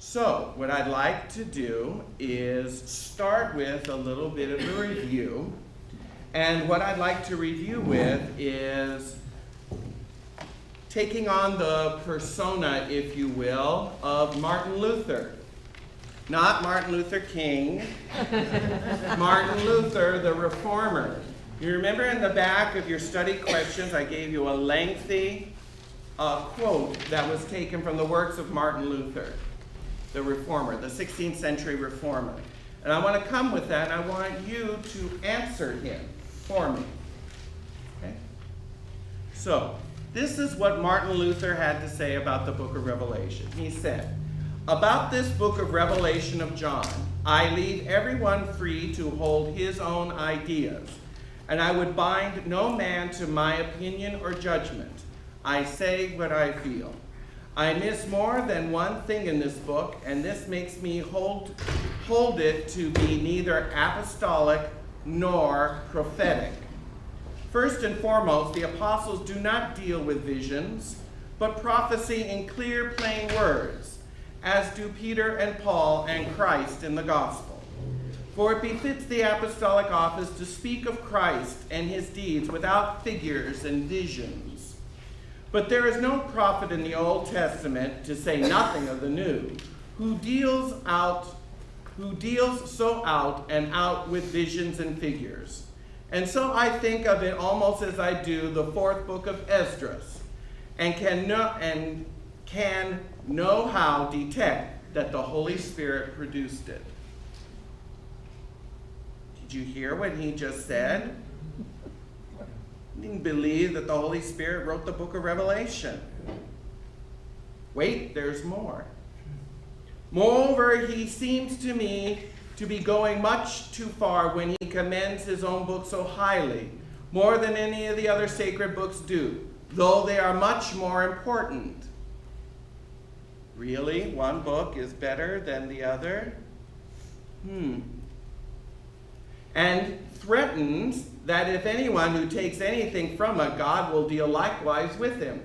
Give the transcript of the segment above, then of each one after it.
So, what I'd like to do is start with a little bit of a review. And what I'd like to review with is taking on the persona, if you will, of Martin Luther. Not Martin Luther King, Martin Luther, the reformer. You remember in the back of your study questions, I gave you a lengthy quote that was taken from the works of Martin Luther, the reformer, the 16th century reformer. And I want to come with that, and I want you to answer him for me. Okay? So, this is what Martin Luther had to say about the book of Revelation. He said, "About this book of Revelation of John, I leave everyone free to hold his own ideas, and I would bind no man to my opinion or judgment. I say what I feel. I miss more than one thing in this book, and this makes me hold it to be neither apostolic nor prophetic. First and foremost, the apostles do not deal with visions, but prophecy in clear, plain words, as do Peter and Paul and Christ in the gospel. For it befits the apostolic office to speak of Christ and his deeds without figures and visions. But there is no prophet in the Old Testament, to say nothing of the New, who deals so out and out with visions and figures. And so I think of it almost as I do the fourth book of Esdras, and can know how detect that the Holy Spirit produced it." Did you hear what he just said? He didn't believe that the Holy Spirit wrote the book of Revelation. Wait, there's more. "Moreover, he seems to me to be going much too far when he commends his own book so highly, more than any of the other sacred books do, though they are much more important." Really? One book is better than the other? And threatens that if anyone who takes anything from it, God will deal likewise with him.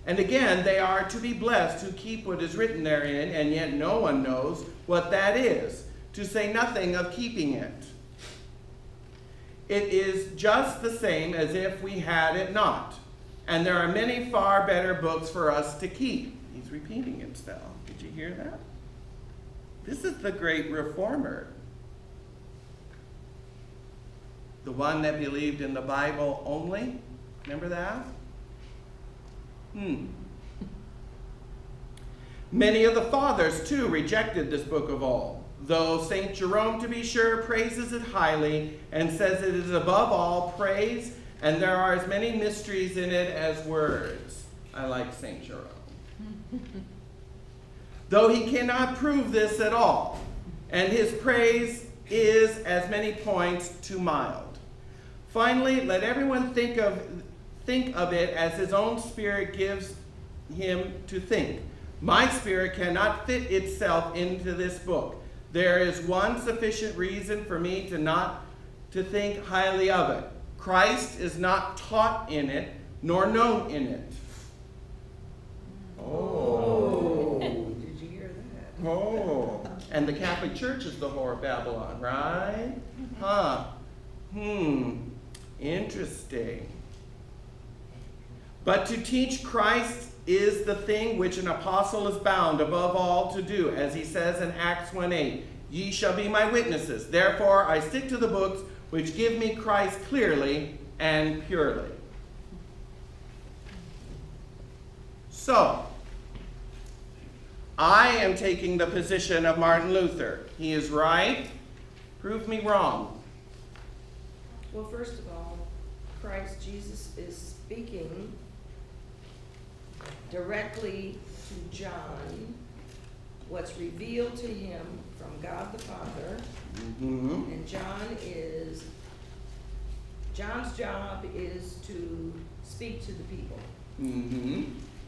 And again, they are to be blessed who keep what is written therein, and yet no one knows what that is, to say nothing of keeping it. It is just the same as if we had it not. And there are many far better books for us to keep. He's repeating himself. Did you hear that? This is the great reformer. The one that believed in the Bible only. Remember that? Many of the fathers, too, rejected this book of all, though St. Jerome, to be sure, praises it highly and says it is above all praise, and there are as many mysteries in it as words. I like St. Jerome. Though he cannot prove this at all, and his praise is, as many points, too mild. Finally, let everyone think of it as his own spirit gives him to think. My spirit cannot fit itself into this book. There is one sufficient reason for me to think highly of it. Christ is not taught in it, nor known in it. Oh. Did you hear that? Oh. And the Catholic Church is the whore of Babylon, right? Huh. Interesting. But to teach Christ is the thing which an apostle is bound above all to do, as he says in Acts 1:8, "Ye shall be my witnesses. Therefore I stick to the books which give me Christ clearly and purely." So, I am taking the position of Martin Luther. He is right. Prove me wrong. Well, first of all, Christ Jesus is speaking directly to John, what's revealed to him from God the Father. And John's job is to speak to the people.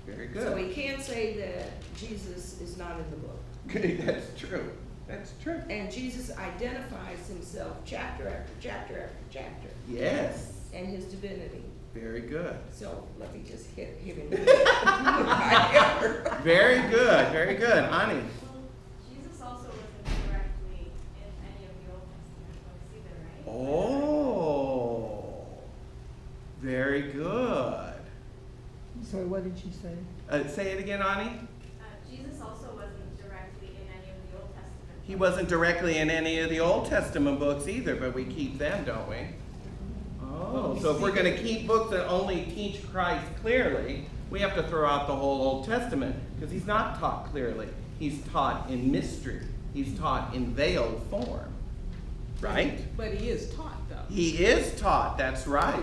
Very good. So he can't say that Jesus is not in the book. Okay, that's true. That's true. And Jesus identifies himself chapter after chapter after chapter. Yes. And his divinity. Very good. So let me just hit him. Very good. Very good. Ani. Oh, very good. Sorry, what did she say? Say it again, Ani. Jesus also wasn't directly in any of the Old Testament. He wasn't directly in any of the Old Testament books either, but we keep them, don't we? Oh, so if we're going to keep books that only teach Christ clearly, we have to throw out the whole Old Testament, because he's not taught clearly. He's taught in mystery. He's taught in veiled form. Right? But he is taught, though. He is taught, that's right.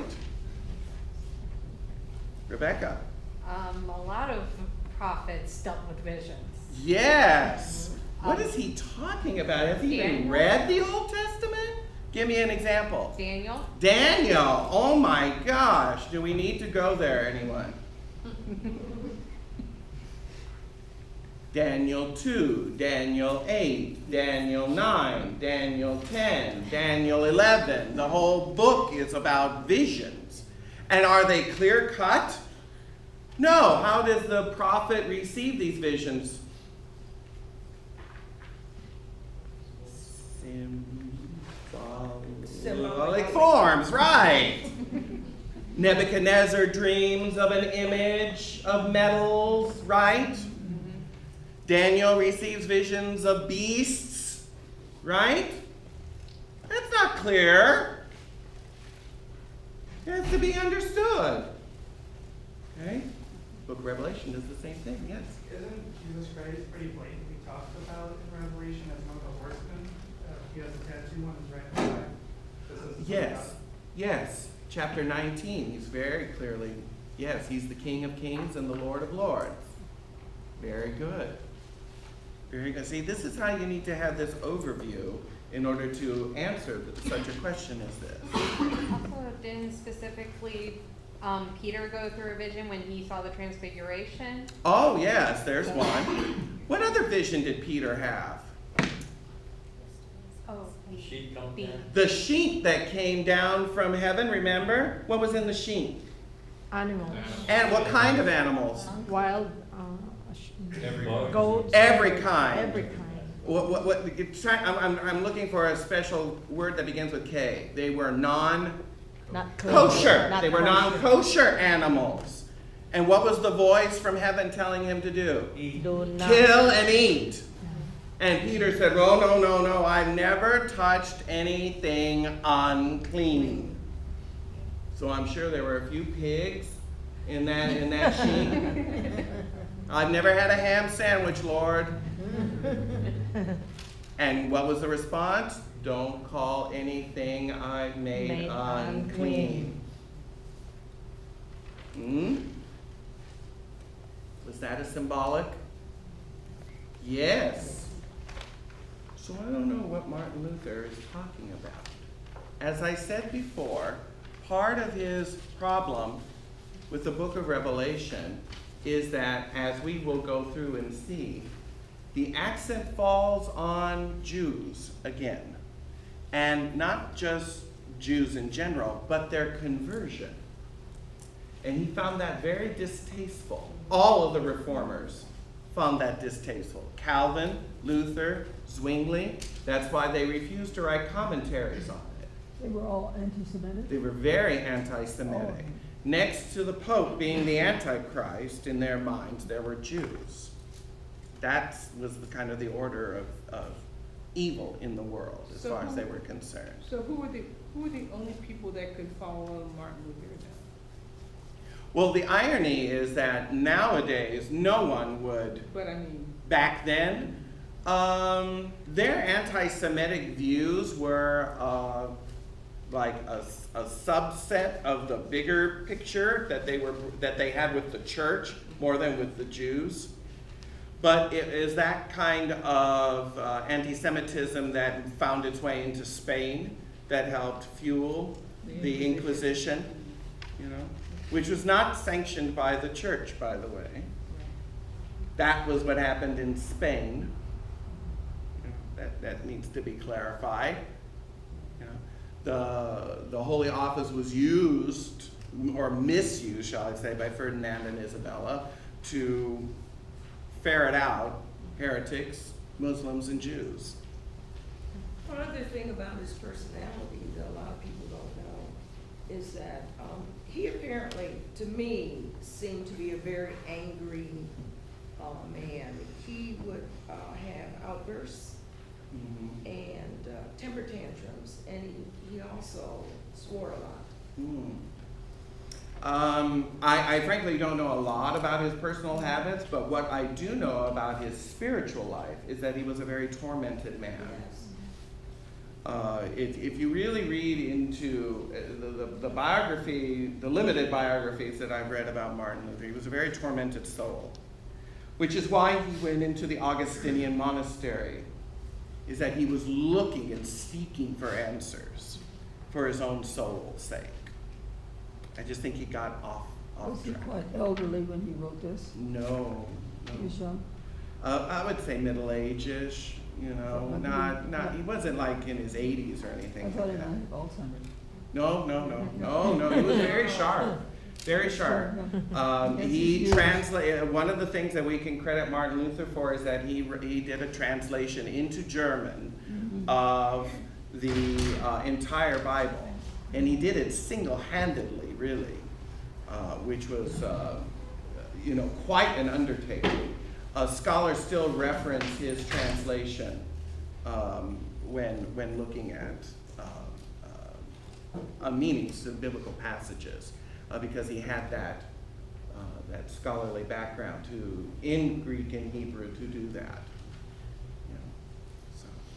Rebecca. A lot of prophets dealt with visions. Yes. What is he talking about? Has he even Daniel? read the Old Testament? Give me an example. Daniel. Daniel. Oh my gosh. Do we need to go there, anyone? Daniel 2, Daniel 8, Daniel 9, Daniel 10, Daniel 11. The whole book is about visions. And are they clear cut? No. How does the prophet receive these visions? Symbolic forms, right. Nebuchadnezzar dreams of an image of metals, right? Daniel receives visions of beasts, right? That's not clear. It has to be understood. Okay? Book of Revelation does the same thing, yes. Isn't Jesus Christ pretty blatantly talked about in Revelation as one of the horsemen? He has a tattoo on his right thigh. This is Yes, yes. Chapter 19, he's very clearly, yes, he's the King of Kings and the Lord of Lords. Very good. Very good. See, this is how you need to have this overview in order to answer such a question as this. Also, didn't specifically Peter go through a vision when he saw the transfiguration? Oh, yes, there's one. What other vision did Peter have? Oh, Sheep come the down. The sheep that came down from heaven, remember? What was in the sheep? Animals. And what kind of animals? Wild, Every goats. Every kind. Every kind. I'm looking for a special word that begins with K. They were Not kosher. Not They were kosher. non-kosher animals. And what was the voice from heaven telling him to do? Do not. Kill and eat. And Peter said, oh, no, I've never touched anything unclean. So I'm sure there were a few pigs in that sheep. I've never had a ham sandwich, Lord. And what was the response? Don't call anything I've made unclean. Was that a symbolic? Yes. So I don't know what Martin Luther is talking about. As I said before, part of his problem with the book of Revelation is that, as we will go through and see, the accent falls on Jews again. And not just Jews in general, but their conversion. And he found that very distasteful. All of the reformers found that distasteful. Calvin, Luther, Zwingli, that's why they refused to write commentaries on it. They were all anti-Semitic? They were very anti-Semitic. Next to the Pope being the Antichrist, in their minds, there were Jews. That was the kind of the order of evil in the world, as far as they were concerned. So who were the only people that could follow Martin Luther then? Well, the irony is that nowadays, no one would. But I mean, Back then, their anti-Semitic views were like a subset of the bigger picture that they had with the church more than with the Jews. But it is that kind of anti-Semitism that found its way into Spain that helped fuel the Inquisition, which was not sanctioned by the church, by the way. That was what happened in Spain. That needs to be clarified. The Holy Office was used, or misused, shall I say, by Ferdinand and Isabella to ferret out heretics, Muslims, and Jews. One other thing about his personality that a lot of people don't know is that he apparently, to me, seemed to be a very angry man. He would have outbursts and temper tantrums, and he also swore a lot. I frankly don't know a lot about his personal habits, but what I do know about his spiritual life is that he was a very tormented man. Yes. If you really read into the biography, the limited biographies that I've read about Martin Luther, he was a very tormented soul, which is why he went into the Augustinian monastery, is that he was looking and seeking for answers for his own soul's sake. I just think he got off Was he track. quite elderly when he wrote this? No. He was young? I would say middle-age-ish, you know, he wasn't like in his 80s or anything I thought he like might that. have Alzheimer's. No, he was very sharp, very sharp. He translated, one of the things that we can credit Martin Luther for is that he did a translation into German of the entire Bible. And he did it single-handedly, really, which was, quite an undertaking. Scholars still reference his translation when looking at meanings of biblical passages, because he had that scholarly background in Greek and Hebrew to do that.